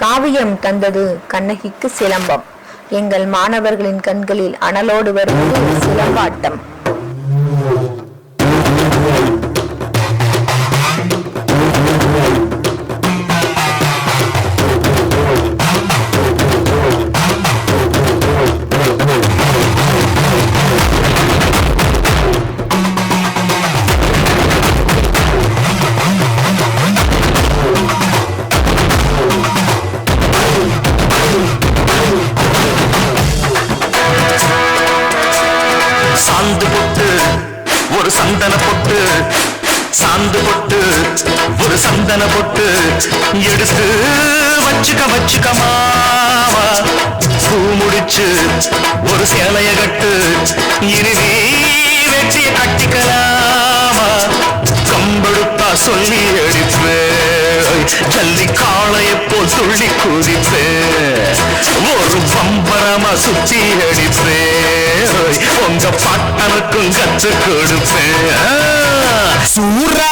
காவியம் தந்தது கண்ணகிக்கு சிலம்பம். எங்கள் மாணவர்களின் கண்களில் அனலோடு வருவது சிலம்பாட்டம். சாந்து பொட்டு ஒரு சந்தன பொட்டு, சாந்து பொட்டு ஒரு சந்தன பொட்டு எடுத்து வச்சுக்க மாவா. பூ முடிச்சு ஒரு சேலைய கட்டு, இனிமே வெற்றிய கட்டிக்கலாமா. கம்பெடுத்தா சொல்லி அடிப்பே, ஜல்லி காளைய போல் துள்ளி குதிப்பே, ஒரு பம்பரமா சுத்தி அடிப்பே, உங்க பட்டனுக்கும் கத்து கொடுப்பேன். சூரா